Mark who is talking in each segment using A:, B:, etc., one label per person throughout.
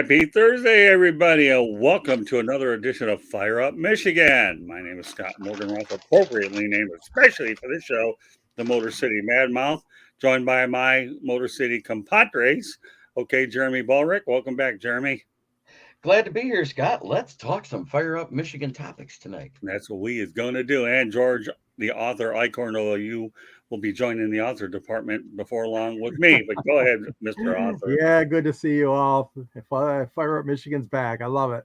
A: Happy Thursday, everybody, and welcome to another edition of Fire Up Michigan. My name is Scott Morganroth, appropriately named, especially for this show, the Motor City Mad Mouth, joined by my Motor City compadres. Okay, Jeremy Ballrick, welcome back, Jeremy.
B: Glad to be here, Scott. Let's talk some Fire Up Michigan topics tonight.
A: That's what we is going to do. And George, the author Icorn, although you will be joining the author department before long with me. But go ahead, Mr. Author.
C: Yeah, good to see you all. Fire Up Michigan's back. I love it.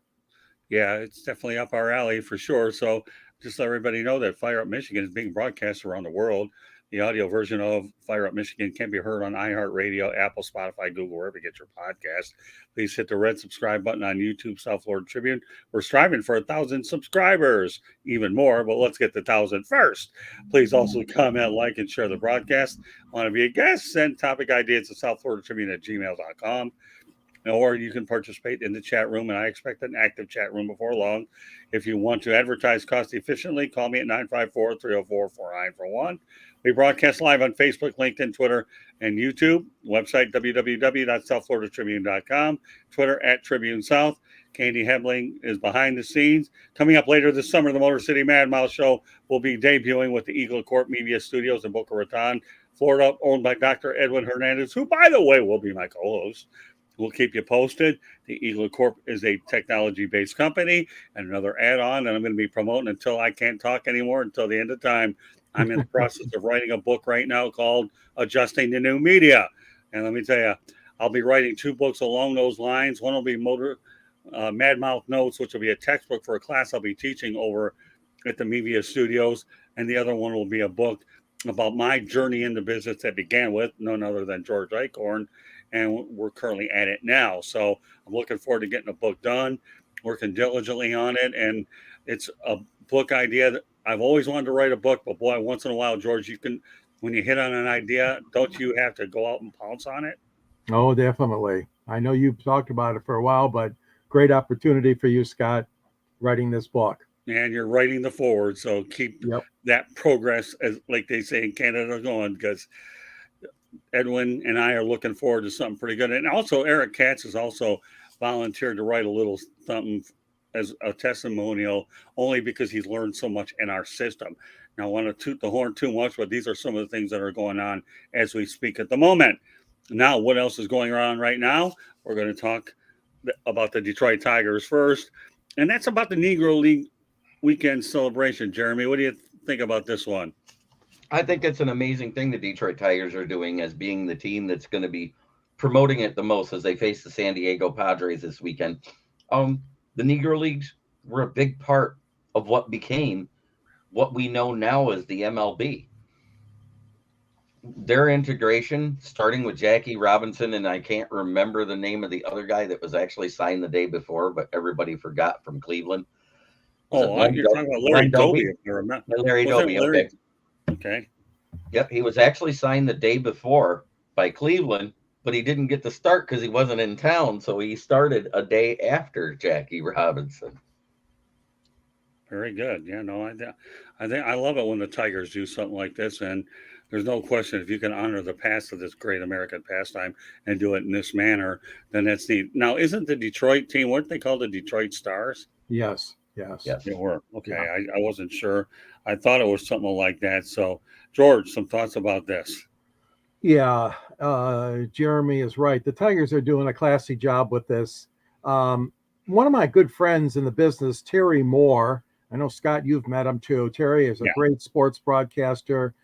A: Yeah, it's definitely up our alley for sure. So just let everybody know that Fire Up Michigan is being broadcast around the world. The audio version of Fire Up Michigan can be heard on iHeartRadio, Apple, Spotify, Google, wherever you get your podcast. Please hit the red subscribe button on YouTube, South Florida Tribune. We're striving for 1,000 subscribers, even more, but let's get the 1,000 first. Please also comment, like, and share the broadcast. Want to be a guest? Send topic ideas to southfloridatribune@gmail.com. Or you can participate in the chat room, and I expect an active chat room before long. If you want to advertise cost efficiently, call me at 954-304-4941. We broadcast live on Facebook, LinkedIn, Twitter, and YouTube. Website, www.southfloridatribune.com. Twitter, @TribuneSouth. Candy Hebling is behind the scenes. Coming up later this summer, the Motor City Mad Mouth Show will be debuting with the Eagle Corp Media Studios in Boca Raton, Florida, owned by Dr. Edwin Hernandez, who, by the way, will be my co-host. We'll keep you posted. The Eagle Corp is a technology-based company, and another add-on that I'm going to be promoting until I can't talk anymore, until the end of time. I'm in the process of writing a book right now called Adjusting to New Media. And let me tell you, I'll be writing 2 books along those lines. One will be Mad Mouth Notes, which will be a textbook for a class I'll be teaching over at the Media Studios. And the other one will be a book about my journey in the business that began with none other than George Icorn. And we're currently at it now. So I'm looking forward to getting the book done, working diligently on it. And it's a book idea that I've always wanted to write a book, but boy, once in a while, George, when you hit on an idea, don't you have to go out and pounce on it?
C: Oh, definitely. I know you've talked about it for a while, but great opportunity for you, Scott, writing this book.
A: And you're writing the forward. So keep that progress, as like they say in Canada, going, because Edwin and I are looking forward to something pretty good. And also Eric Katz has also volunteered to write a little something as a testimonial, only because he's learned so much in our system. Now, I want to toot the horn too much, but these are some of the things that are going on as we speak at the moment. Now, what else is going on right now? We're going to talk about the Detroit Tigers first, and that's about the Negro League weekend celebration. Jeremy, what do you think about this one?
B: I think it's an amazing thing the Detroit Tigers are doing as being the team that's going to be promoting it the most as they face the San Diego Padres this weekend. The Negro Leagues were a big part of what became what we know now as the MLB. Their integration, starting with Jackie Robinson, and I can't remember the name of the other guy that was actually signed the day before, but everybody forgot, from Cleveland.
A: You're talking about Larry Doby, if you remember.
B: Larry Doby, okay.
A: Okay.
B: Yep, he was actually signed the day before by Cleveland, but he didn't get to start because he wasn't in town, so he started a day after Jackie Robinson.
A: Very good. Yeah, no, I think I love it when the Tigers do something like this, and there's no question if you can honor the past of this great American pastime and do it in this manner, then that's neat. Now, isn't the Detroit team, weren't they called the Detroit Stars?
C: Yes.
A: They were. Okay, yeah. I wasn't sure. I thought it was something like that. So, George, some thoughts about this?
C: Yeah, Jeremy is right. The Tigers are doing a classy job with this. One of my good friends in the business, Terry Moore, I know, Scott, you've met him too. Terry is a great sports broadcaster.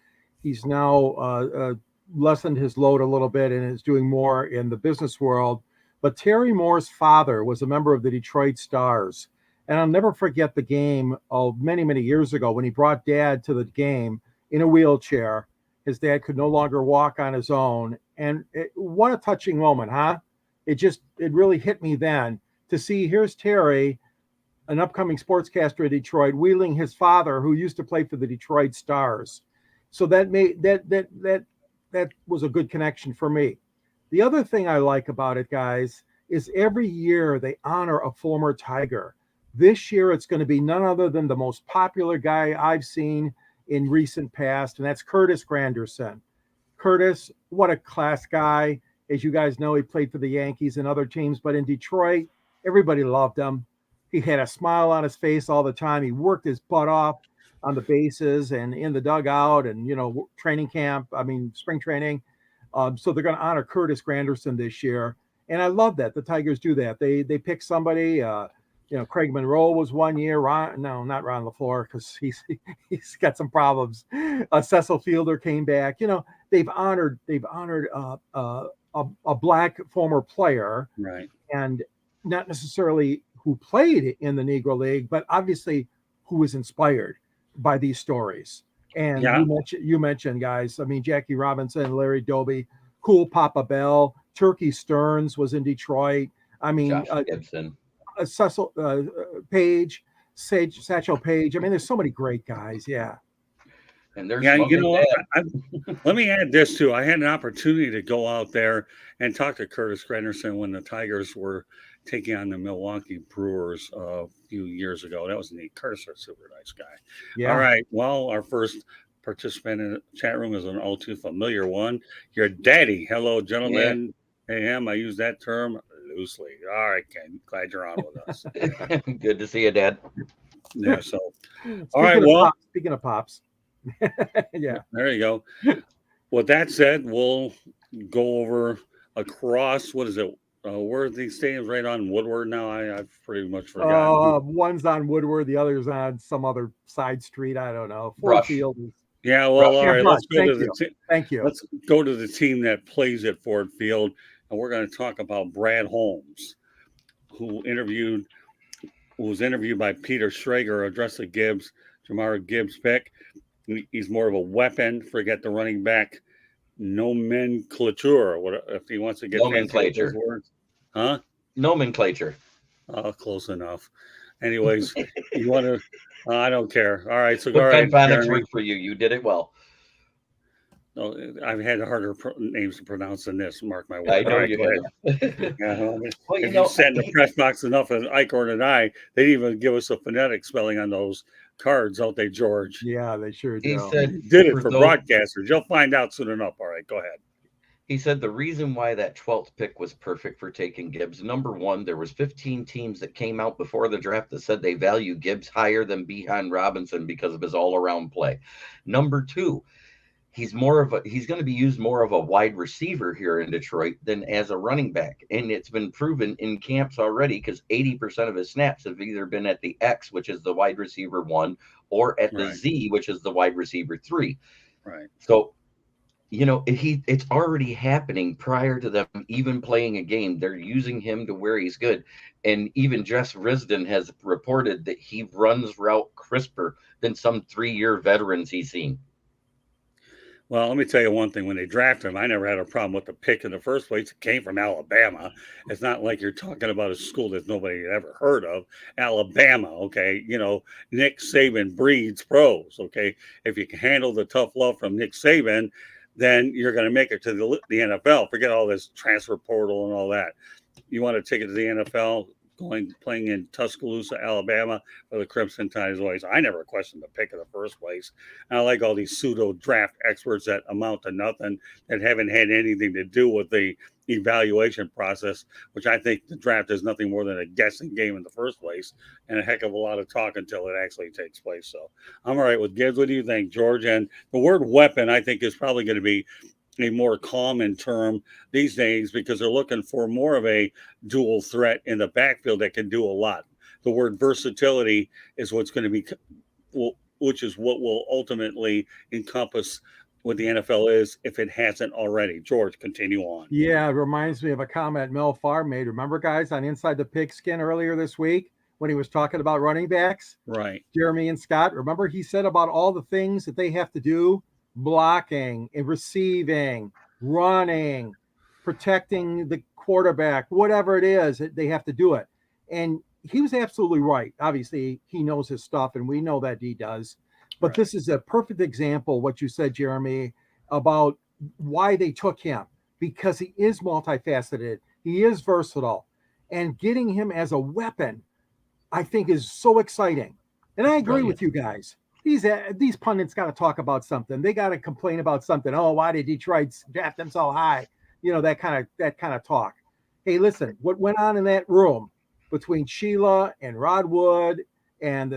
C: He's now lessened his load a little bit and is doing more in the business world. But Terry Moore's father was a member of the Detroit Stars. And I'll never forget the game of many, many years ago when he brought Dad to the game in a wheelchair. His dad could no longer walk on his own. And what a touching moment, huh? It really hit me then to see, here's Terry, an upcoming sportscaster in Detroit, wheeling his father, who used to play for the Detroit Stars. So that was a good connection for me. The other thing I like about it, guys, is every year they honor a former Tiger. This year, it's going to be none other than the most popular guy I've seen in recent past, and that's Curtis Granderson. Curtis, what a class guy. As you guys know, he played for the Yankees and other teams, but in Detroit, everybody loved him. He had a smile on his face all the time. He worked his butt off on the bases and in the dugout and, training camp, spring training. So they're going to honor Curtis Granderson this year. And I love that the Tigers do that. They pick somebody, Craig Monroe was one year. Not Ron LaFleur, because he's got some problems. Cecil Fielder came back. They've honored a black former player,
A: Right.
C: and not necessarily who played in the Negro League, but obviously who was inspired by these stories. And you mentioned guys. Jackie Robinson, Larry Doby, Cool Papa Bell, Turkey Stearns was in Detroit.
B: Josh Gibson,
C: Cecil Page, Satchel Page. There's so many great guys. Yeah.
B: And there's
A: let me add this too. I had an opportunity to go out there and talk to Curtis Granderson when the Tigers were taking on the Milwaukee Brewers a few years ago. That was neat. Curtis is a super nice guy. Yeah. All right. Well, our first participant in the chat room is an all too familiar one. Your daddy. Hello, gentlemen. Yeah. AM. I use that term loosely. All right, Ken. Glad you're on with us.
B: Good to see you, Dad.
A: Yeah. So, all right. Well,
C: speaking of pops. Yeah.
A: There you go. With that said, we'll go over across. What is it? Where are these stadiums? Right on Woodward now? I've pretty much forgotten.
C: One's on Woodward, the other's on some other side street. I don't know. Ford Field.
A: Yeah. Well, all right. Let's go
C: Thank you.
A: Let's go to the team that plays at Ford Field, and we're going to talk about Brad Holmes, who was interviewed by Peter Schrager, addressed to Gibbs, Jamar Gibbs pick. He's more of a weapon. Forget the running back nomenclature. What if he wants to get
B: nomenclature?
A: His words, huh?
B: Nomenclature.
A: Oh, close enough. Anyways, you want to? I don't care. All right, so
B: go ahead. Phonics worked for you. You did it well.
A: No, I've had harder names to pronounce than this. Mark my words.
B: I know you have.
A: If you sat in the press box enough, and Eichhorn and I, they'd even give us a phonetic spelling on those cards, don't they, George?
C: Yeah, they sure do.
B: He said,
A: did it for broadcasters. You'll find out soon enough. All right, go ahead.
B: He said the reason why that 12th pick was perfect for taking Gibbs, number one, there was 15 teams that came out before the draft that said they value Gibbs higher than Behan Robinson because of his all-around play. Number two, he's going to be used more of a wide receiver here in Detroit than as a running back. And it's been proven in camps already because 80% of his snaps have either been at the X, which is the wide receiver 1, or at the Z, which is the wide receiver 3.
A: Right.
B: So, it's already happening prior to them even playing a game. They're using him to where he's good. And even Jess Risden has reported that he runs route crisper than some 3-year veterans he's seen.
A: Well, let me tell you one thing. When they drafted him, I never had a problem with the pick in the first place. It came from Alabama. It's not like you're talking about a school that nobody had ever heard of. Alabama, okay? Nick Saban breeds pros, okay? If you can handle the tough love from Nick Saban, then you're going to make it to the NFL. Forget all this transfer portal and all that. You want to take it to the NFL, playing in Tuscaloosa, Alabama, for the Crimson Tide's always. I never questioned the pick in the first place. And I like all these pseudo draft experts that amount to nothing, that haven't had anything to do with the evaluation process, which I think the draft is nothing more than a guessing game in the first place, and a heck of a lot of talk until it actually takes place. So I'm all right with Gibbs. What do you think, George? And the word weapon, I think, is probably going to be a more common term these days because they're looking for more of a dual threat in the backfield that can do a lot. The word versatility is what's going to be, which is what will ultimately encompass what the NFL is if it hasn't already. George, continue on.
C: Yeah, it reminds me of a comment Mel Farr made. Remember, guys, on Inside the Pigskin earlier this week when he was talking about running backs?
A: Right.
C: Jeremy and Scott, remember he said about all the things that they have to do: blocking and receiving, running, protecting the quarterback, whatever it is, they have to do it. And he was absolutely right. Obviously, he knows his stuff, and we know that he does. But This is a perfect example, what you said, Jeremy, about why they took him, because he is multifaceted. He is versatile. And getting him as a weapon, I think, is so exciting. And I agree with you guys. These pundits got to talk about something. They got to complain about something. Oh, why did Detroit draft him so high? that kind of talk. Hey, listen, what went on in that room between Sheila and Rod Wood and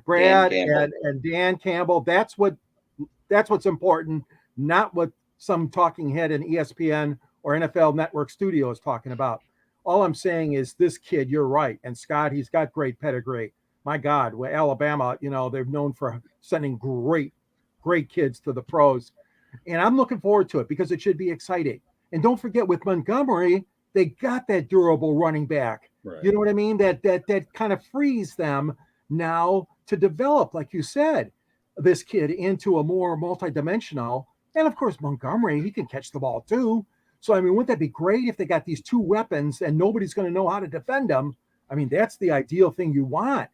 C: Brad and Dan Campbell? That's what's important, not what some talking head in ESPN or NFL Network studio is talking about. All I'm saying is this kid, you're right. And Scott, he's got great pedigree. My God, with Alabama, they're known for sending great kids to the pros. And I'm looking forward to it because it should be exciting. And don't forget, with Montgomery, they got that durable running back.
A: Right.
C: You know what I mean? That kind of frees them now to develop, like you said, this kid into a more multidimensional. And of course, Montgomery, he can catch the ball too. So, I mean, wouldn't that be great if they got these two weapons and nobody's going to know how to defend them? I mean, that's the ideal thing you want.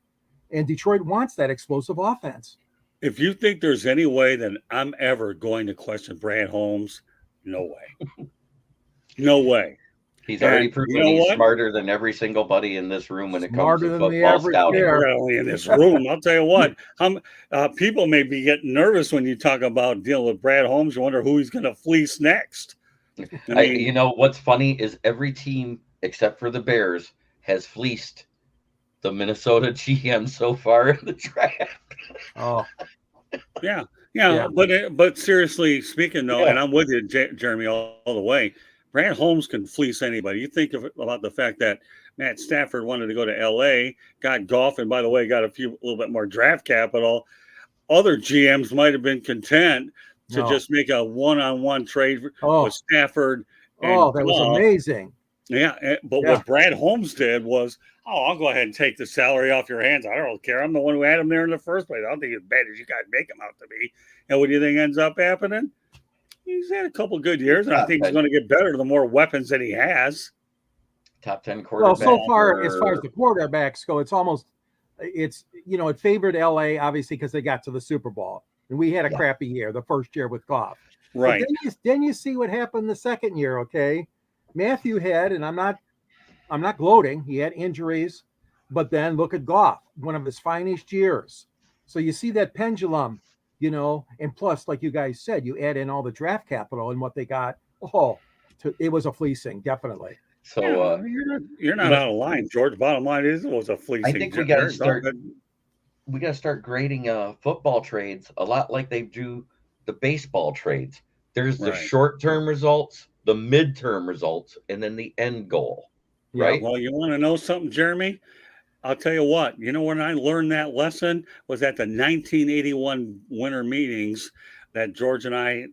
C: And Detroit wants that explosive offense.
A: If you think there's any way that I'm ever going to question Brad Holmes, no way. No way.
B: He's already proven he's smarter than every single buddy in this room when it comes to football scouting.
A: Only in this room, I'll tell you what. People may be getting nervous when you talk about dealing with Brad Holmes. You wonder who he's going to fleece next. I mean,
B: what's funny is every team except for the Bears has fleeced the Minnesota GM so far in the draft.
C: Oh,
A: yeah. But seriously speaking, though, and I'm with you, Jeremy, all the way. Brad Holmes can fleece anybody. You think about the fact that Matt Stafford wanted to go to L.A., got Goff, and by the way, got a little bit more draft capital. Other GMs might have been content to just make a one-on-one trade with Stafford.
C: And that was amazing.
A: Yeah, but what Brad Holmes did was, I'll go ahead and take the salary off your hands. I don't care. I'm the one who had him there in the first place. I don't think as bad as you guys make him out to be. And what do you think ends up happening? He's had a couple of good years, and I think he's going to get better the more weapons that he has.
B: Top 10 quarterback.
C: Well, so far, as far as the quarterbacks go, it favored LA, obviously, because they got to the Super Bowl. And we had a crappy year, the first year with Goff.
A: Right.
C: Then you see what happened the second year, okay? Matthew had, and I'm not gloating, he had injuries, but then look at Goff, one of his finest years. So you see that pendulum, and plus, like you guys said, you add in all the draft capital and what they got. It was a fleecing, definitely.
B: So
A: you're not out of line, George. Bottom line is it was a fleecing.
B: I think we got to start grading football trades a lot like they do the baseball trades. There's the short-term results, the mid-term results, and then the end goal. Right.
A: Well, you want to know something, Jeremy? I'll tell you what. When I learned that lesson was at the 1981 winter meetings that George and I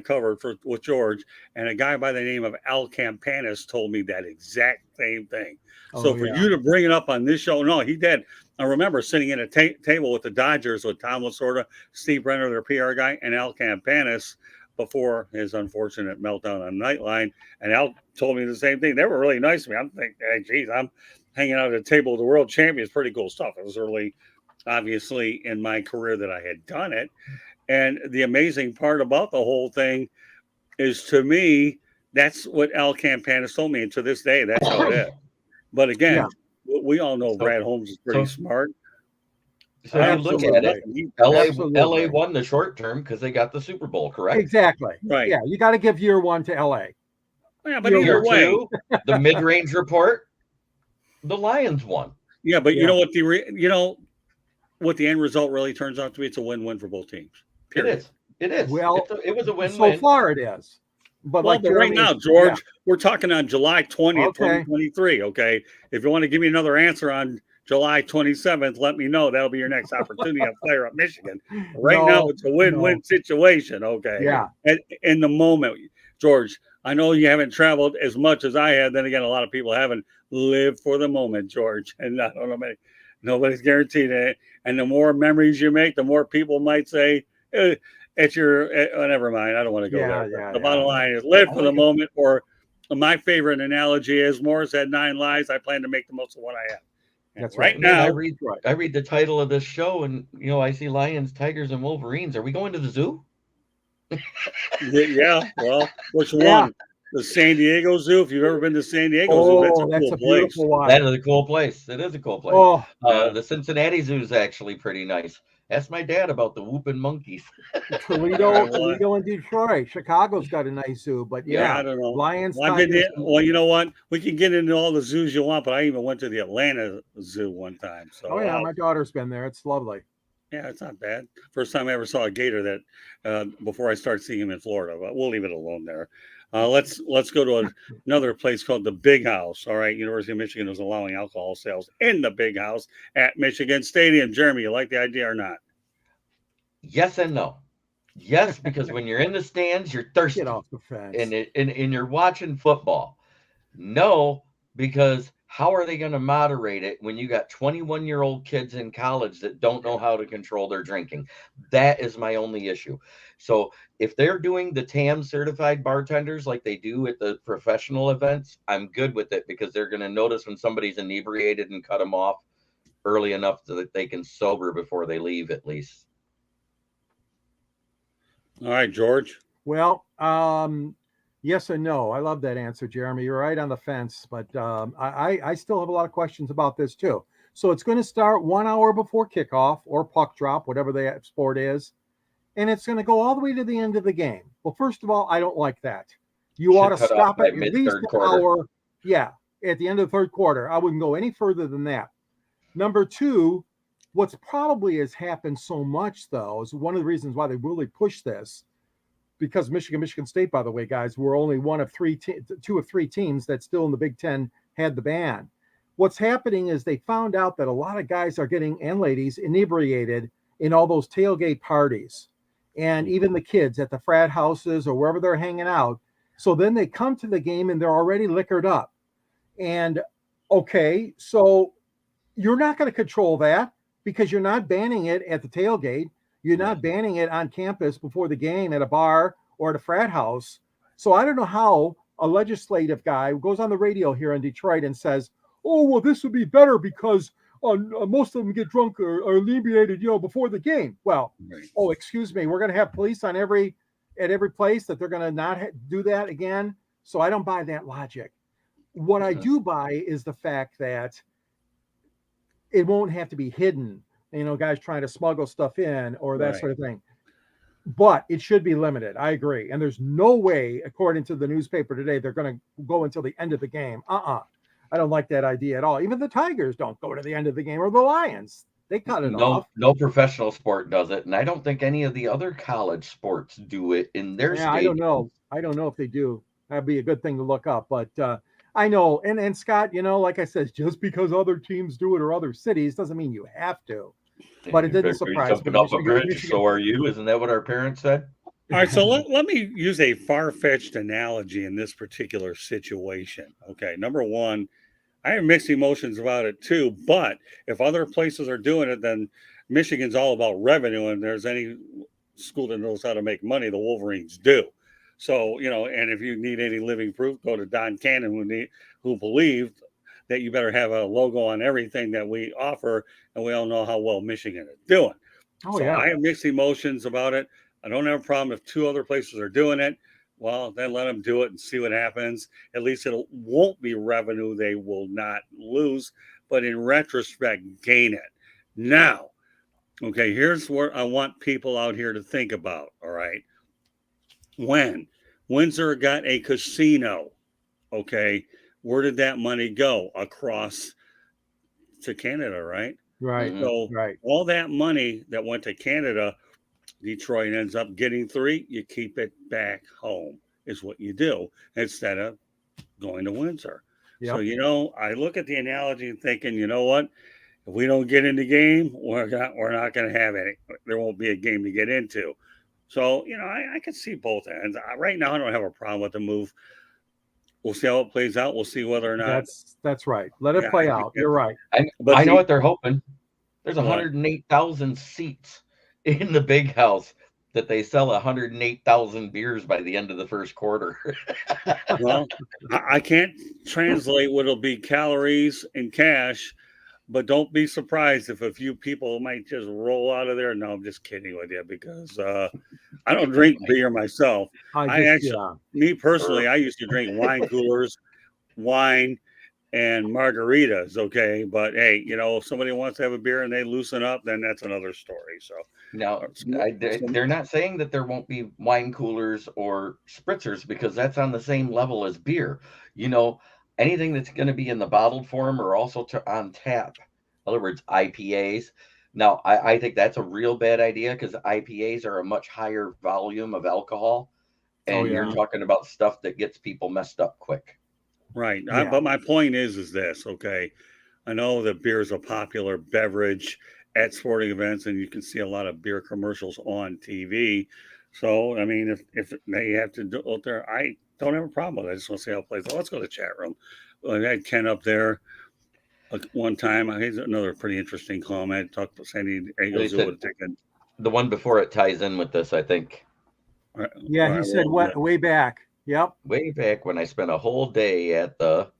A: covered with George, and a guy by the name of Al Campanis told me that exact same thing. So for you to bring it up on this show, no, he did. I remember sitting at a table with the Dodgers with Tom Lasorda, Steve Brenner, their PR guy, and Al Campanis before his unfortunate meltdown on Nightline. And Al told me the same thing. They were really nice to me. I'm thinking, hey, geez, I'm hanging out at a table with the world champions. Pretty cool stuff. It was early, obviously, in my career that I had done it. And the amazing part about the whole thing is, to me, that's what Al Campanis told me. And to this day, that's how it is. But again, we all know Brad Holmes is pretty smart.
B: So you look at it, LA won the short term because they got the Super Bowl, correct?
C: Exactly.
A: Right.
C: Yeah, you got to give year one to LA.
A: Yeah, but either way,
B: the mid-range report, the Lions won.
A: Yeah, but you know what what the end result really turns out to be? It's a win-win for both teams. Period.
B: It is.
C: Well,
B: it was a win-win.
C: So far, it is. But
A: right now, George, we're talking on July 20th, 2023. Okay, if you want to give me another answer on July 27th, let me know. That'll be your next opportunity to fire up Michigan. Right now, it's a win-win situation. Okay.
C: Yeah.
A: And in the moment, George, I know you haven't traveled as much as I have. Then again, a lot of people haven't. Lived for the moment, George. And I don't know, nobody's guaranteed it. And the more memories you make, the more people might say, never mind. I don't want to go there. The bottom line is live for the moment. Or my favorite analogy is Morris had 9 lives. I plan to make the most of what I have.
C: That's
A: right. Now,
B: I read the title of this show, and I see lions, tigers, and wolverines. Are we going to the zoo?
A: Yeah. Well, which one? The San Diego Zoo. If you've ever been to San Diego Zoo, that's a cool place.
B: That is a cool place. It is a cool place. The Cincinnati Zoo is actually pretty nice. Ask my dad about the whooping monkeys.
C: Toledo and Detroit. Chicago's got a nice zoo, but
A: Yeah,
C: yeah,
A: I don't know.
C: Lions,
A: Well, I've been
C: Tigers.
A: well, you know what? We can get into all the zoos you want, but I even went to the Atlanta Zoo one time. So,
C: Oh yeah, my daughter's been there. It's lovely.
A: yeah, it's not bad. First time I ever saw a gator that before I started seeing him in Florida, but we'll leave it alone there. Let's go to another place called the Big House. All right, University of Michigan is allowing alcohol sales in the Big House at Michigan Stadium. Jeremy, you like the idea or not?
B: Yes and no. Yes, because when you're in the stands, you're thirsty
C: Get off the fence.
B: and you're watching football. No, because how are they going to moderate it when you got 21-year-old kids in college that don't know how to control their drinking? That is my only issue. So if they're doing the TAM certified bartenders like they do at the professional events, I'm good with it because they're going to notice when somebody's inebriated and cut them off early enough so that they can sober before they leave at least.
A: All right, George.
C: Well, yes and no. I love that answer, Jeremy. You're right on the fence, but I still have a lot of questions about this too. So it's going to start 1 hour before kickoff or puck drop, whatever the sport is, and it's going to go all the way to the end of the game. Well, first of all, I don't like that. You ought to
B: Should cut
C: stop
B: off
C: it
B: by
C: at least
B: mid-third
C: an
B: quarter.
C: hour. Yeah, at the end of the third quarter. I wouldn't go any further than that. Number two, what's probably has happened so much though is one of the reasons why they really push this. Because Michigan State, by the way, guys, were only two of three teams that still in the Big Ten had the ban. What's happening is they found out that a lot of guys are getting, and ladies, inebriated in all those tailgate parties. And even the kids at the frat houses or wherever they're hanging out. So then they come to the game and they're already liquored up. And okay, so you're not going to control that because you're not banning it at the tailgate. You're not banning it on campus before the game at a bar or at a frat house. So I don't know how a legislative guy goes on the radio here in Detroit and says, oh, well, this would be better because most of them get drunk or inebriated, before the game. Well, oh, excuse me. We're going to have police at every place that they're going to not do that again. So I don't buy that logic. What I do buy is the fact that it won't have to be hidden. Guys trying to smuggle stuff in or that sort of thing. But it should be limited. I agree. And there's no way, according to the newspaper today, they're going to go until the end of the game. I don't like that idea at all. Even the Tigers don't go to the end of the game, or the Lions. They cut it off.
B: No professional sport does it. And I don't think any of the other college sports do it in their stadium.
C: I don't know. I don't know if they do. That'd be a good thing to look up. But I know. And Scott, like I said, just because other teams do it or other cities doesn't mean you have to. But it didn't surprise me.
B: Jumping off a bridge, so are you? Isn't that what our parents said?
A: All right, so let me use a far-fetched analogy in this particular situation. Okay, number one, I have mixed emotions about it too, but if other places are doing it, then Michigan's all about revenue, and there's any school that knows how to make money, the Wolverines do. So, and if you need any living proof, go to Don Cannon, who believed that you better have a logo on everything that we offer, and we all know how well Michigan is doing. I have mixed emotions about it. I don't have a problem if two other places are doing it. Well, then let them do it and see what happens. At least it won't be revenue they will not lose, but in retrospect, gain it. Now, okay, here's what I want people out here to think about, all right? When Windsor got a casino, okay, where did that money go? Across to Canada, right?
C: Right.
A: So all that money that went to Canada, Detroit ends up getting 3. You keep it back home is what you do instead of going to Windsor. Yep. So, I look at the analogy and thinking, you know what? If we don't get in the game, we're not going to have any. There won't be a game to get into. So, I can see both ends. Right now, I don't have a problem with the move. We'll see how it plays out. We'll see whether or not.
C: That's right. Let it play out. You're right.
B: I know what they're hoping. There's 108,000 seats in the Big House that they sell 108,000 beers by the end of the first quarter.
A: Well, I can't translate what'll be calories and cash, but don't be surprised if a few people might just roll out of there. No, I'm just kidding with you because I don't drink beer myself. Me personally, I used to drink wine coolers, wine, and margaritas. Okay, but hey, if somebody wants to have a beer and they loosen up, then that's another story. So
B: Now,
A: some-
B: they're not saying that there won't be wine coolers or spritzers because that's on the same level as beer. Anything that's going to be in the bottled form or also on tap. In other words, IPAs. Now, I think that's a real bad idea because IPAs are a much higher volume of alcohol,
C: Oh,
B: and you're
C: yeah.
B: talking about stuff that gets people messed up quick.
A: right.
C: Yeah.
A: But my point is this. Okay, I know that beer is a popular beverage at sporting events, and you can see a lot of beer commercials on TV. So, I mean, if they have to do it there, I don't have a problem with it. I just want to see how it plays. So let's go to the chat room. I had Ken up there one time. Here's another pretty interesting comment. Talked to San Diego
B: They
A: Zoo
B: said
A: would have taken.
B: the one before it ties in with this, I think.
C: Yeah, he said way back. Yep.
B: Way back when I spent a whole day at the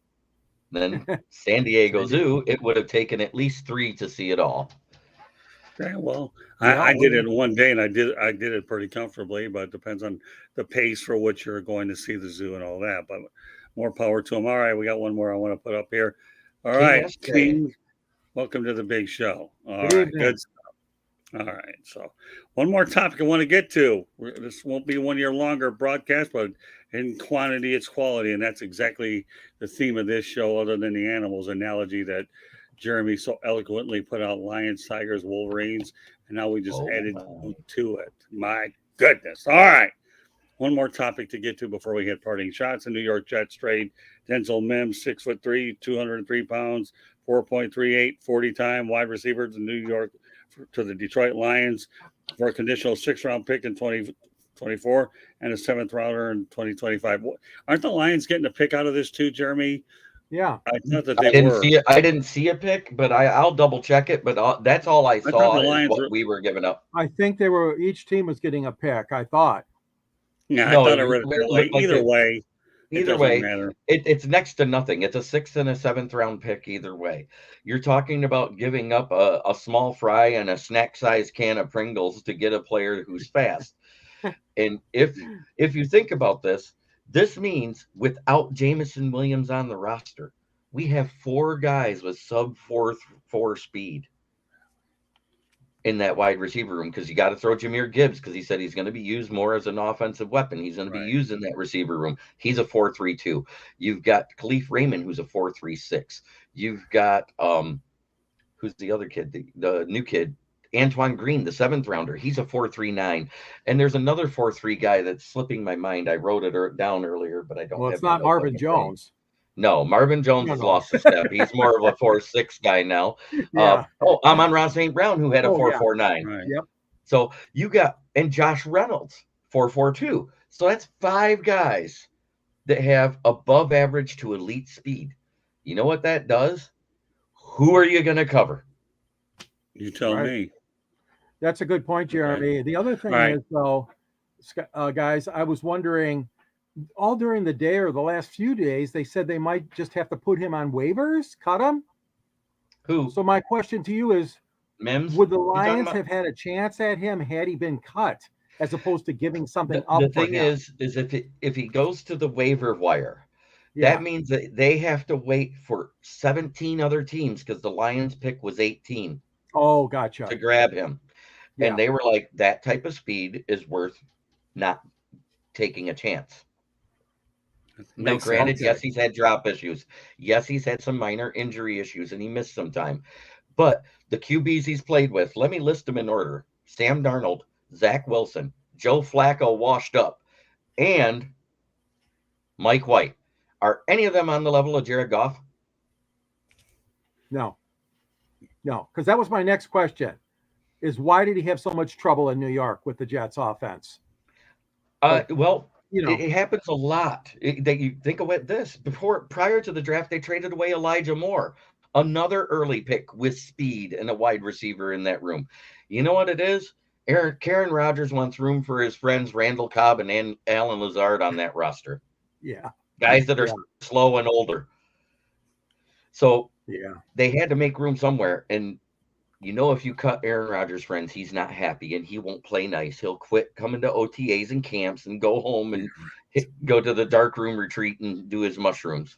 B: San Diego Zoo, it would have taken at least 3 to see it all.
A: Yeah, well,
C: Yeah,
A: I did it one day, and I did it pretty comfortably, but it depends on the pace for which you're going to see the zoo and all that. But more power to them. All right, we got one more I want to put up here. All
B: King
A: right,
B: SJ.
A: King, welcome to the big show. All
C: Good
A: right,
C: evening.
A: good stuff. All right, so one more topic I want to get to. This won't be 1 year longer broadcast, but in quantity, it's quality, and that's exactly the theme of this show. Other than the animals analogy that Jeremy so eloquently put out: lions, tigers, wolverines, and now we just added
B: my.
A: to it. My goodness! All right, one more topic to get to before we hit parting shots. The New York Jets trade Denzel Mims, 6'3", 203 pounds, 4.38 40 time wide receiver to New York to the Detroit Lions for a conditional 6th-round pick in 2024 and a 7th rounder in 2025. Aren't the Lions getting a pick out of this too, Jeremy?
C: Yeah.
A: I thought that
B: I
A: they
B: didn't
A: were.
B: see it. I didn't see a pick, but I'll double check it. But that's all I
A: thought
B: saw
A: the
B: is
A: Lions
B: what
A: were.
B: we were giving up.
C: I think each team was getting a pick, I thought.
A: Yeah,
B: No,
A: I thought I
B: it
A: read it that way.
B: looked like
A: Either way, it
B: Either
A: doesn't
B: way,
A: matter.
B: it's next to nothing. It's a 6th and a 7th round pick either way. You're talking about giving up a small fry and a snack size can of Pringles to get a player who's fast. And if you think about this, this means without Jamison Williams on the roster, we have 4 guys with sub 4.4 speed in that wide receiver room because you got to throw Jahmyr Gibbs because he said he's going to be used more as an offensive weapon. He's going to be used in that receiver room. He's a 4.32. You've got Khalif Raymond, who's a 4.36. You've got who's the other kid, the new kid, Antoine Green, the 7th rounder. He's a 4.39. And there's another 4.3 guy that's slipping my mind. I wrote it down earlier, but I don't.
C: Well,
B: have
C: it's not Marvin Jones.
B: No, Marvin Jones has lost a step. He's more of a 4.6 guy now.
C: Yeah.
B: Amon-Ra St. Brown, who had a 4.49.
A: Right.
C: Yep.
B: So you got, and Josh Reynolds, 4.42. So that's 5 guys that have above average to elite speed. You know what that does? Who are you going to cover?
A: You tell me.
C: That's a good point, Jeremy. The other thing is, though, guys, I was wondering, all during the day or the last few days, they said they might just have to put him on waivers, cut him.
B: Who?
C: So my question to you is,
B: Mims?
C: would the Lions have had a chance at him had he been cut, as opposed to giving something up?
B: The thing is if he goes to the waiver wire, that means that they have to wait for 17 other teams because the Lions pick was 18.
C: Oh, gotcha.
B: To grab him. And they were like, that type of speed is worth not taking a chance. Now, granted, yes, he's had drop issues. Yes, he's had some minor injury issues, and he missed some time. But the QBs he's played with, let me list them in order. Sam Darnold, Zach Wilson, Joe Flacco washed up, and Mike White. Are any of them on the level of Jared Goff?
C: No, because that was my next question, is why did he have so much trouble in New York with the Jets offense?
B: Well, it happens a lot. That you think of this prior to the draft, they traded away Elijah Moore, another early pick with speed and a wide receiver in that room. You know what it is? Karen Rodgers wants room for his friends Randall Cobb and Alan Lazard on that roster.
C: Yeah,
B: guys that are slow and older. So they had to make room somewhere. And if you cut Aaron Rodgers' friends, he's not happy and he won't play nice. He'll quit coming to OTAs and camps and go home and go to the dark room retreat and do his mushrooms.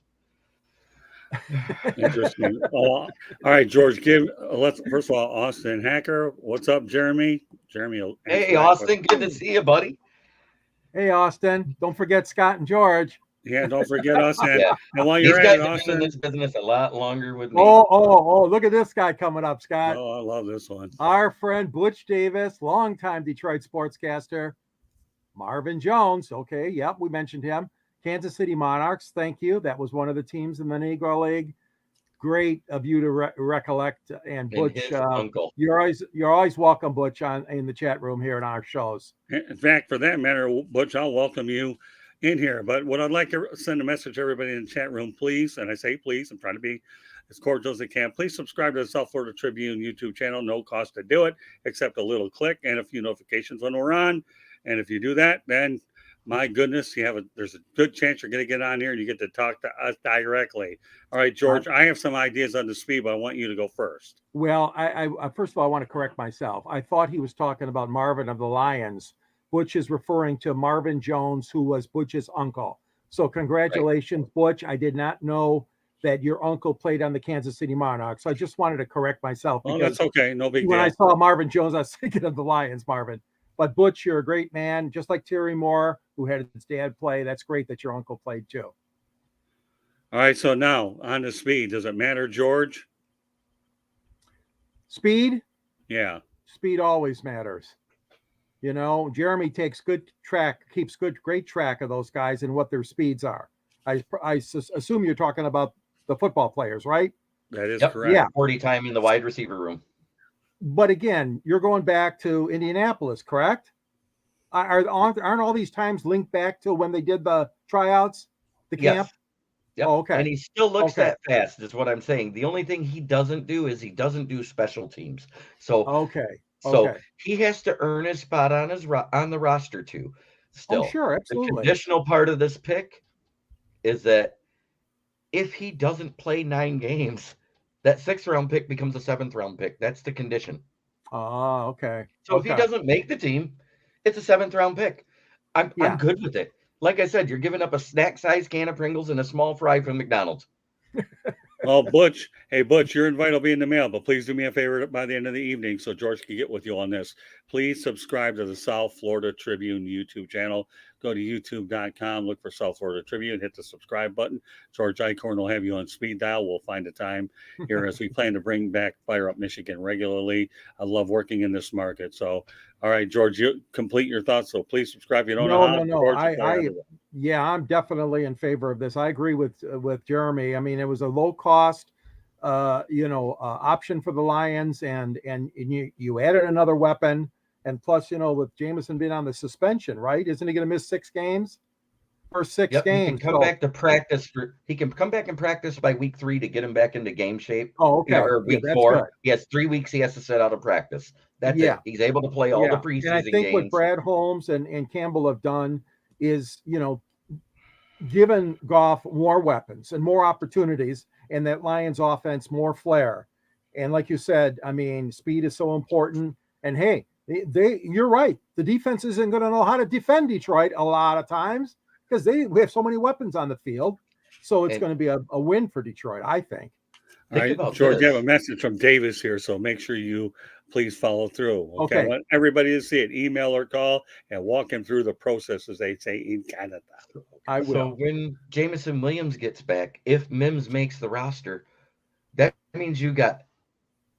A: Interesting. All right, George. Let's first of all, Austin Hacker. What's up, Jeremy? Jeremy. Will answer
B: Hey,
A: that
B: Austin,
A: question.
B: good to see you, buddy.
C: Hey, Austin, don't forget Scott and George.
A: Yeah, don't forget us. And,
B: Yeah.
A: and while
B: These
A: you're at
B: guys
A: it,
B: have been in
A: Austin.
B: this business a lot longer with me.
C: Oh, look at this guy coming up, Scott.
A: Oh, I love this one.
C: Our friend Butch Davis, longtime Detroit sportscaster. Marvin Jones. Okay, yep, we mentioned him. Kansas City Monarchs. Thank you. That was one of the teams in the Negro League. Great of you to recollect. And Butch,
B: his uncle.
C: you're always welcome, Butch, in the chat room here in our shows.
A: In fact, for that matter, Butch, I'll welcome you in here. But what I'd like to send a message to everybody in the chat room, please, and I say please, I'm trying to be as cordial as I can. Please subscribe to the South Florida Tribune YouTube channel. No cost to do it, except a little click and a few notifications when we're on. And if you do that, then my goodness, there's a good chance you're going to get on here and you get to talk to us directly. All right, George, I have some ideas on the speed, but I want you to go first.
C: Well, I first of all, I want to correct myself. I thought he was talking about Marvin of the Lions. Butch is referring to Marvin Jones, who was Butch's uncle. So congratulations, right. Butch. I did not know that your uncle played on the Kansas City Monarchs. So I just wanted to correct myself.
A: Oh, that's okay. No big deal.
C: When I saw Marvin Jones, I was thinking of the Lions, Marvin. But Butch, you're a great man, just like Terry Moore, who had his dad play. That's great that your uncle played too.
A: All right, so now on the speed. Does it matter, George?
C: Speed?
A: Yeah.
C: Speed always matters. You know, Jeremy keeps great track of those guys and what their speeds are. I assume you're talking about the football players, right?
A: That is correct.
C: Yeah.
B: 40 time in the wide receiver room.
C: But again, you're going back to Indianapolis, correct? Aren't all these times linked back to when they did the tryouts, the camp?
B: Yep.
C: Oh, okay.
B: And he still looks that fast, is what I'm saying. The only thing he doesn't do is he doesn't do special teams. So he has to earn his spot on the roster too. Still,
C: sure, absolutely.
B: The conditional part of this pick is that if he doesn't play 9 games, that 6th round pick becomes a 7th round pick. That's the condition.
C: Oh, okay.
B: So if he doesn't make the team, it's a 7th round pick. I'm good with it. Like I said, you're giving up a snack size can of Pringles and a small fry from McDonald's.
A: Well, Butch, your invite will be in the mail, but please do me a favor by the end of the evening so George can get with you on this. Please subscribe to the South Florida Tribune YouTube channel. Go to youtube.com, look for South Florida Tribune, hit the subscribe button. George Eichhorn will have you on speed dial. We'll find a time here as we plan to bring back Fire Up Michigan regularly. I love working in this market. So, all right, George, you complete your thoughts. So please subscribe. You don't know how.
C: No. I'm definitely in favor of this. I agree with Jeremy. I mean, it was a low cost, option for the Lions, and you added another weapon, and plus, with Jameson being on the suspension, right? Isn't he going to miss 6 games? For 6 games.
B: He can come back to practice. He can come back and practice by week 3 to get him back into game shape.
C: Oh, okay.
B: Or week 4. Good. He has 3 weeks. He has to sit out of practice. That's it. He's able to play all the preseason games. And I think
C: what Brad Holmes and Campbell have done is, given Goff more weapons and more opportunities, and that Lions offense more flair. And like you said, I mean, speed is so important. And hey, you're right. The defense isn't going to know how to defend Detroit a lot of times because we have so many weapons on the field. So it's going to be a win for Detroit, I think.
A: All right, George, you have a message from Davis here, so make sure you please follow through. Okay. I want everybody to see it, email or call, and walk him through the process, as they say in Canada.
C: I will.
B: So when Jameson Williams gets back, if Mims makes the roster, that means you got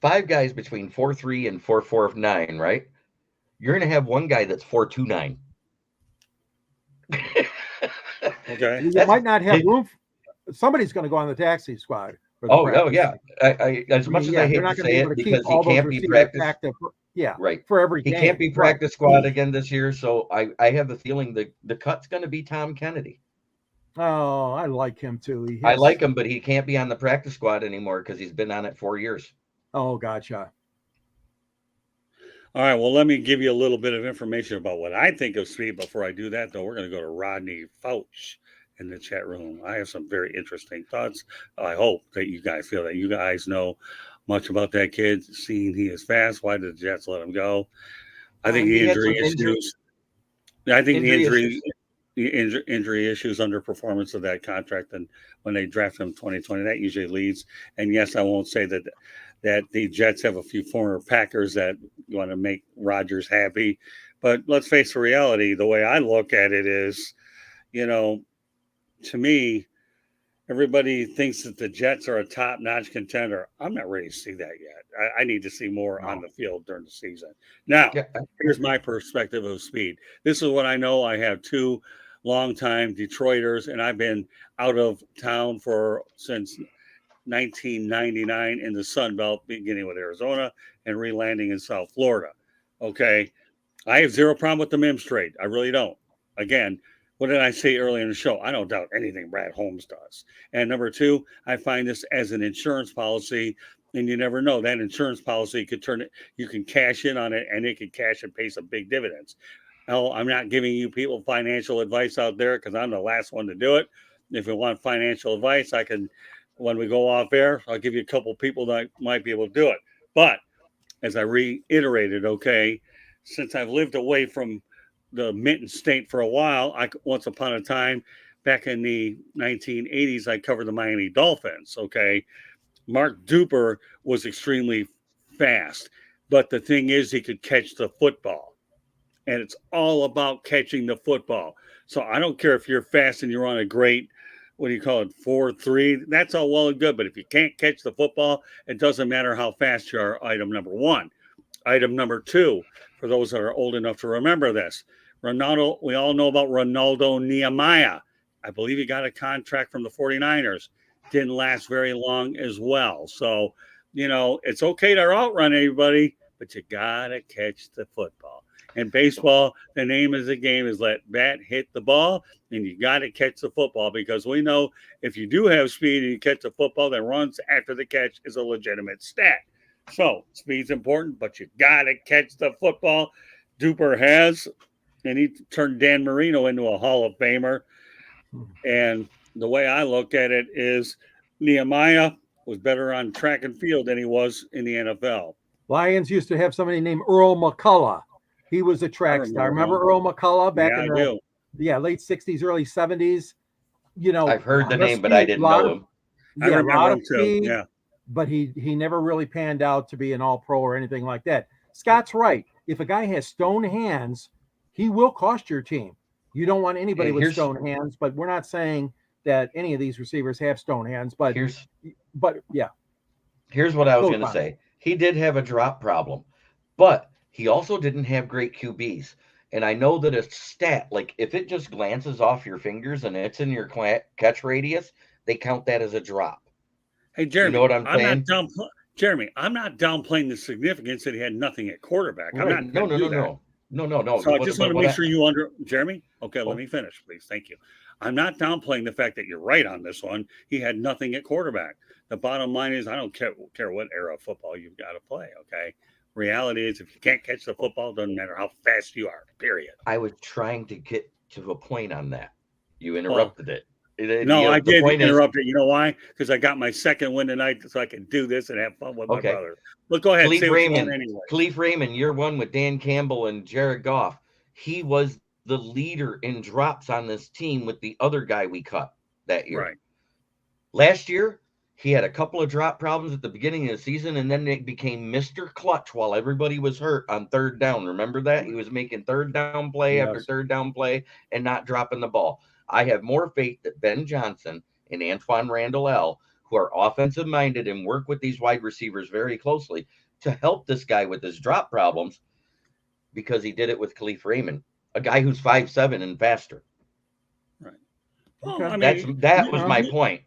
B: 5 guys between 4.3 and 4.49, right? You're going to have one guy that's 4.29.
A: Okay.
C: You might not have room. Somebody's going to go on the taxi squad.
B: Yeah. I as much as I hate to say it, because he can't be practice.
C: Right. For every game.
B: He can't be practice squad again this year. So I have the feeling the cut's going to be Tom Kennedy.
C: Oh, I like him too.
B: I like him, but he can't be on the practice squad anymore because he's been on it 4 years.
C: Oh, gotcha.
A: All right. Well, let me give you a little bit of information about what I think of speed. Before I do that, though, we're going to go to Rodney Fouch in the chat room. I have some very interesting thoughts. I hope that you guys feel that you guys know much about that kid, seeing he is fast. Why did the Jets let him go? I think the injury issues. I think the injury. injury issues, underperformance of that contract, and when they draft him 2020, that usually leads. And yes, I won't say that the Jets have a few former Packers that want to make Rodgers happy, but let's face the reality. The way I look at it is, to me, everybody thinks that the Jets are a top-notch contender. I'm not ready to see that yet. I need to see more on the field during the season. Now, here's my perspective of speed. This is what I know. I have two longtime Detroiters, and I've been out of town since 1999 in the Sun Belt, beginning with Arizona and re-landing in South Florida. Okay, I have zero problem with the Mims trade. I really don't. Again, what did I say earlier in the show? I don't doubt anything Brad Holmes does. And number two, I find this as an insurance policy, and you never know. That insurance policy could turn it, you can cash in on it, and it could cash and pay some big dividends. Now, I'm not giving you people financial advice out there because I'm the last one to do it. If you want financial advice, I can, when we go off air, I'll give you a couple people that might be able to do it. But as I reiterated, okay, since I've lived away from the Minton State for a while, once upon a time, back in the 1980s, I covered the Miami Dolphins, okay? Mark Duper was extremely fast, but the thing is he could catch the football, and it's all about catching the football. So I don't care if you're fast and you're on a great, 4.3, that's all well and good, but if you can't catch the football, it doesn't matter how fast you are, item number one. Item number two, for those that are old enough to remember this, Ronaldo, we all know about Ronaldo Nehemiah. I believe he got a contract from the 49ers. Didn't last very long as well. So, it's okay to outrun everybody, but you got to catch the football. In baseball, the name of the game is let bat hit the ball, and you got to catch the football because we know if you do have speed and you catch the football, that runs after the catch is a legitimate stat. So, speed's important, but you got to catch the football. Duper has, and he turned Dan Marino into a Hall of Famer. And the way I look at it is Nehemiah was better on track and field than he was in the NFL.
C: Lions used to have somebody named Earl McCullough. He was a track star. Remember Earl McCullough back in the late 60s, early 70s?
B: I've heard the name, but I didn't know him.
A: I remember him too. Yeah.
C: But he never really panned out to be an all-pro or anything like that. Scott's right. If a guy has stone hands, he will cost your team. You don't want anybody with stone hands, but we're not saying that any of these receivers have stone hands. But
B: here's
C: what
B: I was going to say. He did have a drop problem, but he also didn't have great QBs. And I know that a stat, like if it just glances off your fingers and it's in your catch radius, they count that as a drop.
A: Hey, Jeremy,
B: you know what I'm saying?
A: Jeremy, I'm not downplaying the significance that he had nothing at quarterback.
B: Right.
A: I'm not
B: No.
A: So I just want to make sure you Jeremy. Okay, let me finish, please. Thank you. I'm not downplaying the fact that you're right on this one. He had nothing at quarterback. The bottom line is I don't care what era of football you've got to play. Okay. Reality is if you can't catch the football, it doesn't matter how fast you are. Period.
B: I was trying to get to a point on that. You interrupted it.
A: No, I did interrupt it. You know why? Because I got my second win tonight, so I can do this and have fun with my brother. But go ahead.
B: Khalif Raymond, year one with Dan Campbell and Jared Goff. He was the leader in drops on this team with the other guy we cut that year.
A: Right.
B: Last year, he had a couple of drop problems at the beginning of the season, and then it became Mr. Clutch while everybody was hurt on third down. Remember that? He was making third down play after third down play and not dropping the ball. I have more faith that Ben Johnson and Antoine Randall L., who are offensive minded and work with these wide receivers very closely to help this guy with his drop problems, because he did it with Khalif Raymond, a guy who's 5'7" and faster.
A: Right.
C: Okay.
B: That was my point.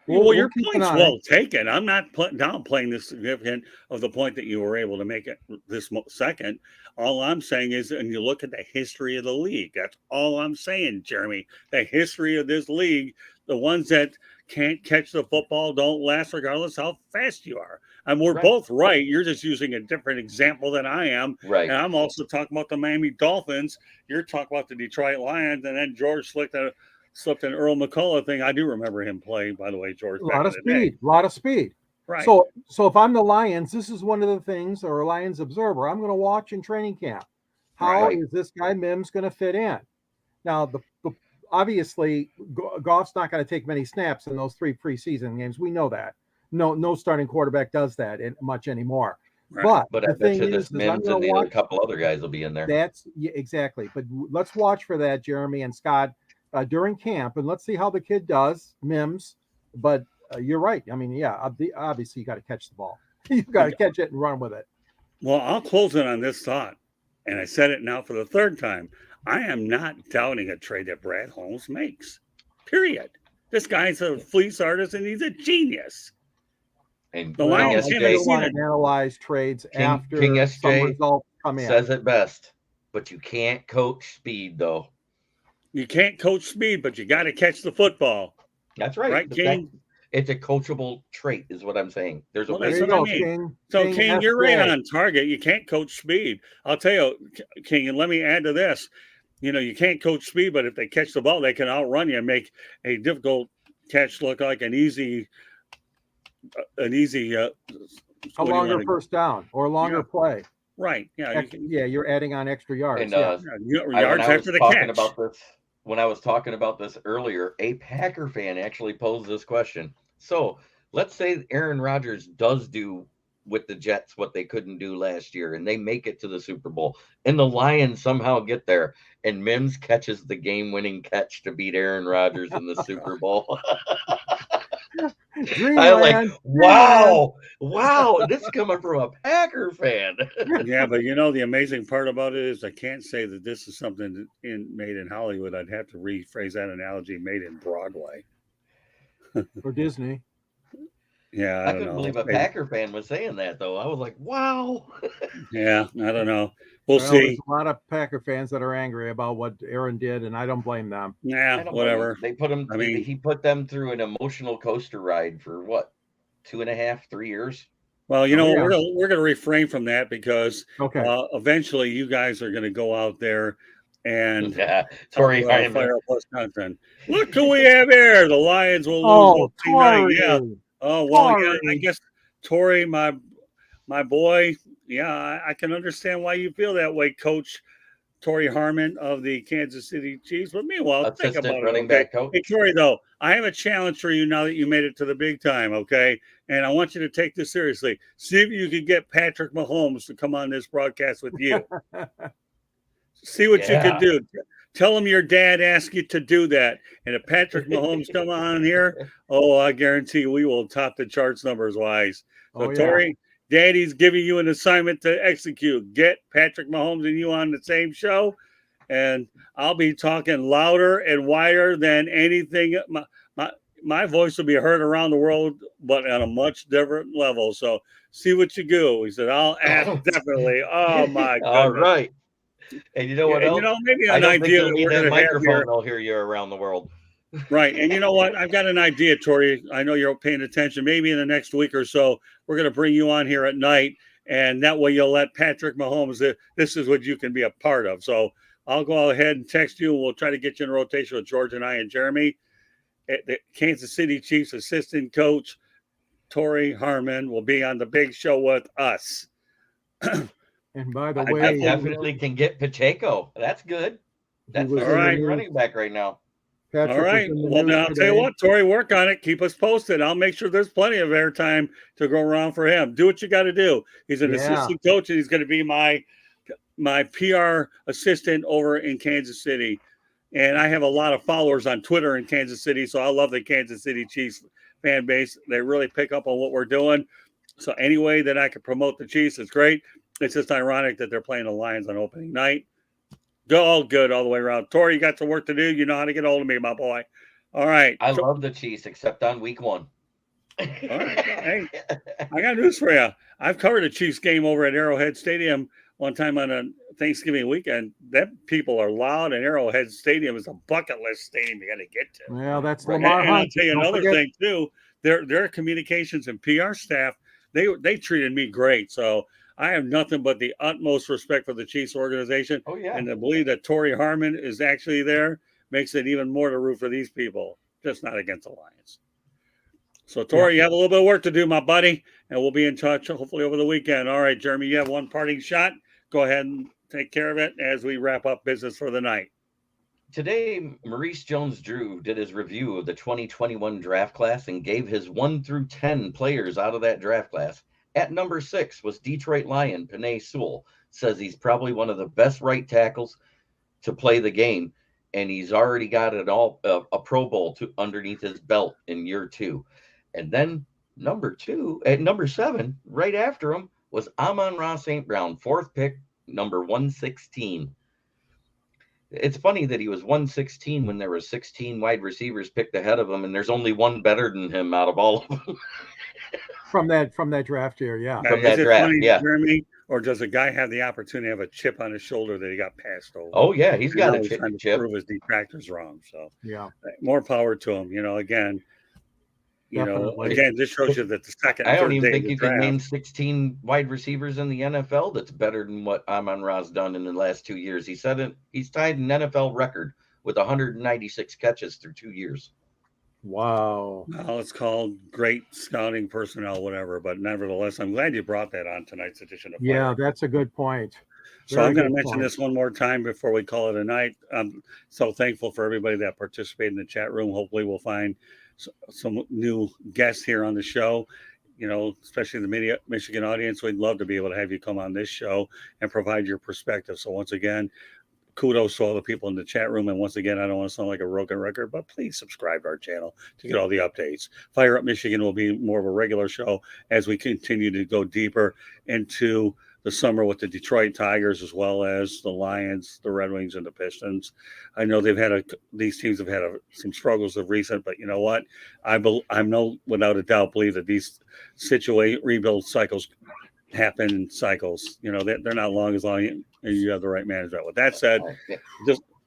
A: Well, your point's well taken. I'm not downplaying the significance of the point that you were able to make it this second. All I'm saying is, and you look at the history of the league. That's all I'm saying, Jeremy. The history of this league, the ones that can't catch the football don't last regardless how fast you are. And we're both right. You're just using a different example than I am.
B: Right.
A: And I'm also talking about the Miami Dolphins. You're talking about the Detroit Lions, and then George slipped an Earl McCullough thing. I do remember him playing, by the way, George.
C: A lot of speed.
A: Right.
C: So if I'm the Lions, this is one of the things, or a Lions observer, I'm going to watch in training camp. How is this guy Mims going to fit in? Now, obviously, Goff's not going to take many snaps in those 3 preseason games. We know that. No starting quarterback does that much anymore.
A: Right.
B: But
C: The
B: I bet
C: thing
B: you
C: is
B: this
C: I'm
B: Mims
C: going
B: and
C: to
B: the other
C: watch.
B: couple other guys will be in there.
C: That's exactly. But let's watch for that, Jeremy and Scott, during camp, and let's see how the kid does, Mims. But you're right. I mean, yeah, obviously you got to catch the ball. You got to catch it and run with it.
A: Well, I'll close it on this thought, and I said it now for the third time. I am not doubting a trade that Brad Holmes makes. Period. This guy's a fleece artist, and he's a genius.
B: And
A: The
B: King
A: Lions
C: I
A: can't
C: still
B: SJ
C: want
A: even-
C: to analyze trades after
B: King
C: some
B: SJ
C: results come in.
B: says it best, but you can't coach speed though.
A: You can't coach speed, but you got to catch the football.
B: That's right.
A: Right,
B: The
A: King?
B: fact- It's a coachable trait, is what I'm saying. There's a
A: Well,
B: way.
C: There
A: that's
C: you
A: what I
C: go,
A: mean.
C: King.
A: So, King, you're right
C: SJ.
A: on target. You can't coach speed. I'll tell you, King, and let me add to this. You can't coach speed, but if they catch the ball, they can outrun you and make a difficult catch look like an easy.
C: A
A: what do you
C: longer
A: wanna-
C: first down or a longer
A: Yeah.
C: play.
A: Right. Yeah. You can,
C: You're adding on extra yards.
B: And
C: yeah.
A: yards
B: when I was
A: after the
B: talking
A: catch.
B: about this, when I was talking about this earlier, a Packer fan actually posed this question. So let's say Aaron Rodgers does do with the Jets what they couldn't do last year, and they make it to the Super Bowl, and the Lions somehow get there, and Mims catches the game-winning catch to beat Aaron Rodgers in the Super Bowl. I'm like,
C: Dreamland.
B: wow, this is coming from a Packer fan.
A: Yeah, but the amazing part about it is I can't say that this is something made in Hollywood. I'd have to rephrase that analogy, made in Broadway.
C: For Disney.
A: Yeah, I
B: I
A: don't
B: couldn't
A: know.
B: believe a Packer fan was saying that, though. I was like, wow.
A: Yeah, I don't know. We'll
C: Well,
A: see.
C: there's a lot of Packer fans that are angry about what Aaron did, and I don't blame them.
B: I
A: Yeah,
B: don't blame
A: whatever.
B: him. They put him.
A: I mean-
B: he put them through an emotional coaster ride for what, 2.5, 3 years.
A: Well,
C: yeah.
A: we're gonna refrain from that because
C: Okay.
A: eventually you guys are gonna go out there and
B: Yeah, Torrey
A: talk about
B: Hyman.
A: Fire Plus content. Look who we have here. The Lions will lose
C: Oh,
A: opening night.
C: Torrey.
A: Yeah. Oh well, yeah. I
C: Torrey.
A: guess Torrey, my boy. Yeah, I can understand why you feel that way, Coach Torrey Harmon of the Kansas City Chiefs. But meanwhile, think
B: Assistant
A: about
B: running
A: it. Okay?
B: back coach.
A: Hey, Torrey, though, I have a challenge for you now that you made it to the big time. Okay, and I want you to take this seriously. See if you can get Patrick Mahomes to come on this broadcast with you. See what you can do. Tell him your dad asked you to do that. And if Patrick Mahomes come on here, I guarantee we will top the charts numbers wise. So,
C: Oh, yeah.
A: Torrey, Daddy's giving you an assignment to execute. Get Patrick Mahomes and you on the same show, and I'll be talking louder and wider than anything. My voice will be heard around the world, but on a much different level. So, see what you do. He said, I'll ask definitely. Oh, my goodness.
B: All right. And you know what else?
A: Maybe
B: I
A: an
B: don't think
A: idea
B: you'll
A: that
B: need
A: we're
B: that
A: going to have
B: microphone.
A: here.
B: They'll hear you around the world.
A: Right. And you know what? I've got an idea, Torrey. I know you're paying attention. Maybe in the next week or so, we're going to bring you on here at night. And that way you'll let Patrick Mahomes, this is what you can be a part of. So I'll go ahead and text you, and we'll try to get you in rotation with George and I and Jeremy. The Kansas City Chiefs assistant coach, Torrey Harmon, will be on the big show with us.
C: And by the
B: I
C: way,
B: definitely can get Pacheco. That's good. That's
C: was
B: our
A: in the
B: right
C: news.
B: running back right now.
C: Patrick
A: All
C: was
A: right.
C: in the
A: Well,
C: news
A: then I'll tell you
C: today.
A: what, Torrey, work on it. Keep us posted. I'll make sure there's plenty of airtime to go around for him. Do what you got to do. He's an
C: Yeah.
A: assistant coach, and he's going to be my PR assistant over in Kansas City. And I have a lot of followers on Twitter in Kansas City, so I love the Kansas City Chiefs fan base. They really pick up on what we're doing. So any way that I can promote the Chiefs is great. It's just ironic that they're playing the Lions on opening night. Go all good all the way around. Torrey, you got some work to do. You know how to get hold of me, my boy. All right.
B: I love the Chiefs, except on week 1.
A: All right. Hey, I got news for you. I've covered a Chiefs game over at Arrowhead Stadium one time on a Thanksgiving weekend. That people are loud, and Arrowhead Stadium is a bucket list stadium you got to get to.
C: Well, that's
B: Right.
C: Lamar
A: And I'll
C: Hunt.
A: tell you
C: Don't
A: another
C: forget-
A: thing too. Their communications and PR staff, they treated me great. So I have nothing but the utmost respect for the Chiefs organization.
B: Oh, yeah.
A: And to believe that Torrey Harmon is actually there makes it even more to root for these people, just not against the Lions. So, Torrey, you have a little bit of work to do, my buddy, and we'll be in touch hopefully over the weekend. All right, Jeremy, you have one parting shot. Go ahead and take care of it as we wrap up business for the night.
B: Today, Maurice Jones-Drew did his review of the 2021 draft class and gave his 1 through 10 players out of that draft class. At number 6 was Detroit Lion Penei Sewell. Says he's probably one of the best right tackles to play the game, and he's already got a Pro Bowl underneath his belt in year 2. And then at number 7, right after him, was Amon-Ra St. Brown, 4th pick, number 116. It's funny that he was 116 when there were 16 wide receivers picked ahead of him, and there's only one better than him out of all of them.
C: from that draft year, yeah.
B: From
A: Is
B: that
A: it
B: draft,
A: funny,
B: yeah.
A: Jeremy, or does a guy have the opportunity to have a chip on his shoulder that he got passed over?
B: Oh yeah, he's got a
A: He's trying to
B: chip.
A: prove his detractors wrong. So
C: Yeah.
A: more power to him. Again,
C: Definitely.
A: this shows you that the second.
B: I don't
A: third
B: even
A: day
B: think
A: of
B: you
A: the
B: can
A: draft-
B: name 16 wide receivers in the NFL that's better than what Amon-Ra's done in the last 2 years. He's tied an NFL record with 196 catches through 2 years.
C: Wow.
A: Well, it's called great scouting personnel, whatever. But nevertheless, I'm glad you brought that on tonight's edition of Fire
C: Yeah,
A: Up.
C: that's a good point.
A: So
C: Very
A: I'm going to
C: good
A: mention
C: point.
A: this one more time before we call it a night. I'm so thankful for everybody that participated in the chat room. Hopefully we'll find some new guests here on the show, especially the Michigan audience. We'd love to be able to have you come on this show and provide your perspective. So once again, kudos to all the people in the chat room. And once again, I don't want to sound like a broken record, but please subscribe to our channel to get all the updates. Fire Up Michigan will be more of a regular show as we continue to go deeper into the summer with the Detroit Tigers, as well as the Lions, the Red Wings, and the Pistons. I know these teams have had some struggles of recent, but you know what? Without a doubt, believe that these rebuild cycles happen in cycles. They're not long as you have the right management. With that said,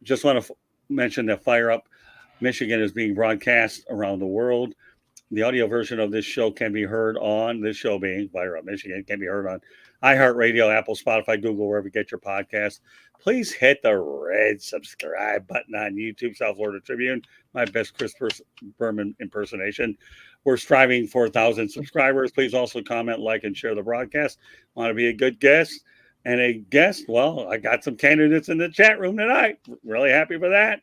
A: just want to mention that Fire Up Michigan is being broadcast around the world. The audio version of this show can be heard on this show being Fire Up Michigan can be heard on iHeartRadio, Apple, Spotify, Google, wherever you get your podcast. Please hit the red subscribe button on YouTube, South Florida Tribune. My best Chris Berman impersonation. We're striving for 1,000 subscribers. Please also comment, like, and share the broadcast. Want to be a good guest and a guest? Well, I got some candidates in the chat room tonight. Really happy for that.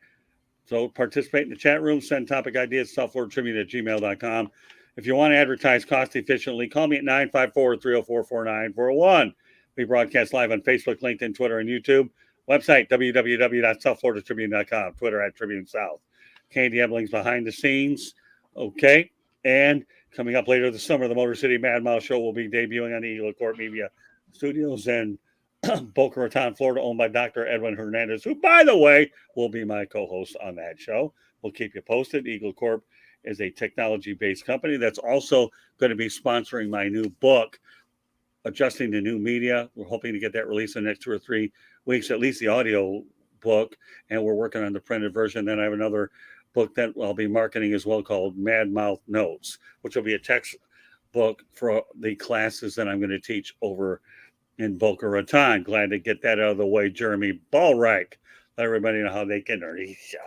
A: So participate in the chat room. Send topic ideas, southfloridatribune@gmail.com. If you want to advertise cost efficiently, call me at 954-304-4941. We broadcast live on Facebook, LinkedIn, Twitter, and YouTube. Website, www.southfloridatribune.com. Twitter @Tribune South. Candy Ebling's behind the scenes. Okay. And coming up later this summer, the Motor City Mad Mouse Show will be debuting on the Eagle Court Media Studios in Boca Raton, Florida, owned by Dr. Edwin Hernandez, who, by the way, will be my co-host on that show. We'll keep you posted. Eagle Corp is a technology-based company that's also going to be sponsoring my new book, Adjusting to New Media. We're hoping to get that released in the next 2 or 3 weeks, at least the audio book, and we're working on the printed version. Then I have another book that I'll be marketing as well called Mad Mouth Notes, which will be a text book for the classes that I'm going to teach over in Boca Raton. Glad to get that out of the way, Jeremy Ballreich. Let everybody know how they can reach you.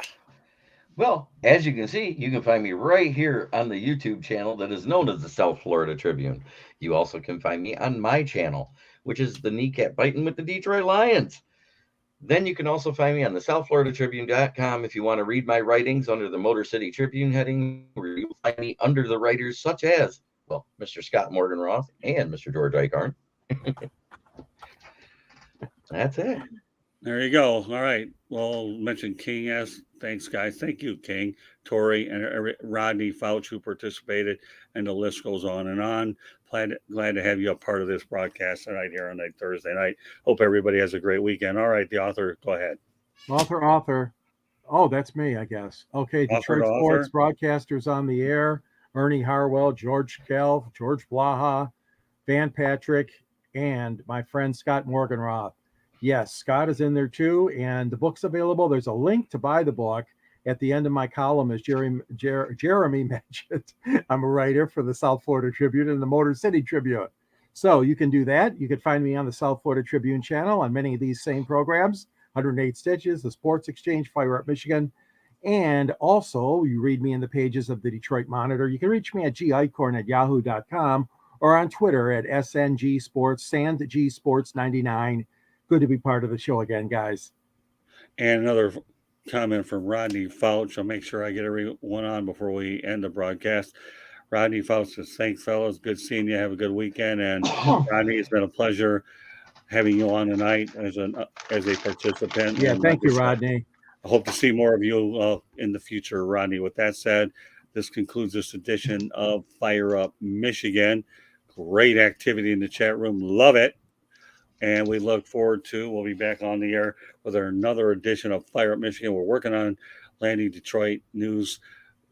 B: Well, as you can see, you can find me right here on the YouTube channel that is known as the South Florida Tribune. You also can find me on my channel, which is the Kneecap Biting with the Detroit Lions. Then you can also find me on the southfloridatribune.com if you want to read my writings under the Motor City Tribune heading, where you'll find me under the writers such as, well, Mr. Scott Morgan-Roth and Mr. George Eichhorn. That's it.
A: There you go. All right. Well, mention King S. Thanks, guys. Thank you, King, Tori, and Rodney Fouch, who participated, and the list goes on and on. Glad to have you a part of this broadcast tonight here on that Thursday night. Hope everybody has a great weekend. All right, the author, go ahead.
C: Author. Oh, that's me, I guess. Okay, Detroit Sports Broadcasters on the Air. Ernie Harwell, George Kell, George Blaha, Van Patrick, and my friend Scott Morgan-Roth. Yes, Scott is in there too, and the book's available. There's a link to buy the book at the end of my column, as Jeremy mentioned. I'm a writer for the South Florida Tribune and the Motor City Tribune. So you can do that. You can find me on the South Florida Tribune channel on many of these same programs, 108 Stitches, the Sports Exchange, Fire Up Michigan. And also, you read me in the pages of the Detroit Monitor. You can reach me at geichhorn@yahoo.com or on Twitter at SNG Sports, SandG Sports 99. Good to be part of the show again, guys.
A: And another comment from Rodney Fouch. I'll make sure I get everyone on before we end the broadcast. Rodney Fouch says, thanks, fellas. Good seeing you. Have a good weekend. And Rodney, it's been a pleasure having you on tonight as a participant.
C: Yeah,
A: And
C: thank you,
A: like I said,
C: Rodney.
A: I hope to see more of you in the future, Rodney. With that said, this concludes this edition of Fire Up Michigan. Great activity in the chat room. Love it. And we look forward to, we'll be back on the air with another edition of Fire Up Michigan. We're working on landing Detroit news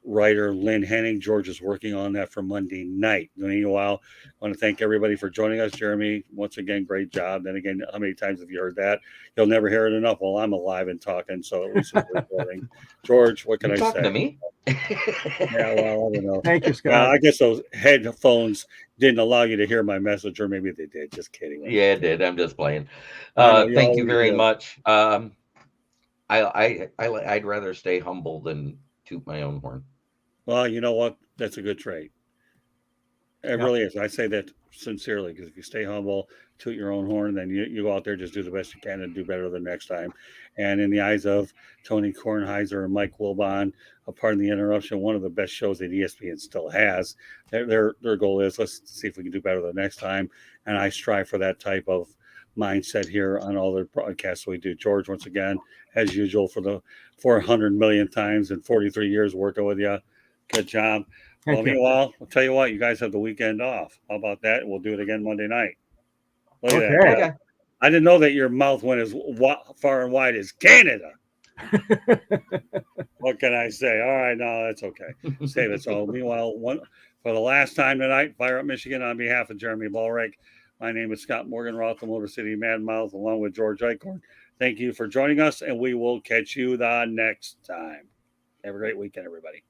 A: writer Lynn Henning. George is working on that for Monday night. Meanwhile, I want to thank everybody for joining us. Jeremy, once again, great job. Then again, how many times have you heard that? You'll never hear it enough while I'm alive and talking, so at least it's recording. George, what can
B: You
A: I
B: talking
A: say?
B: to me?
A: Yeah, well, I don't know.
C: Thank you,
A: Well,
C: Scott.
A: I guess those headphones didn't allow you to hear my message, or maybe they did. Just kidding.
B: Yeah, it did. I'm just playing.
A: I know, you
B: Thank you
A: always
B: very
A: do.
B: much. I'd rather stay humble than toot my own horn.
A: Well, you know what? That's a good trait. It
C: Yep.
A: really is. I say that sincerely because if you stay humble, toot your own horn, then you go out there, just do the best you can and do better the next time. And in the eyes of Tony Kornheiser and Mike Wilbon, pardon the interruption, one of the best shows that ESPN still has. Their goal is let's see if we can do better the next time. And I strive for that type of mindset here on all the broadcasts we do. George, once again, as usual, for the 400 million times in 43 years working with you. Good job.
C: Thank
A: Well,
C: you.
A: meanwhile, I'll tell you what, you guys have the weekend off. How about that? We'll do it again Monday night. Look at
C: Okay.
A: that.
B: Okay.
A: I didn't know that your mouth went as far and wide as Canada. What can I say? All right, no, that's okay. Save it. So, meanwhile, for the last time tonight, Fire Up Michigan on behalf of Jeremy Ballrick. My name is Scott Morgan, Roth, the Motor City Mad Mouth, along with George Eichhorn. Thank you for joining us, and we will catch you the next time. Have a great weekend, everybody.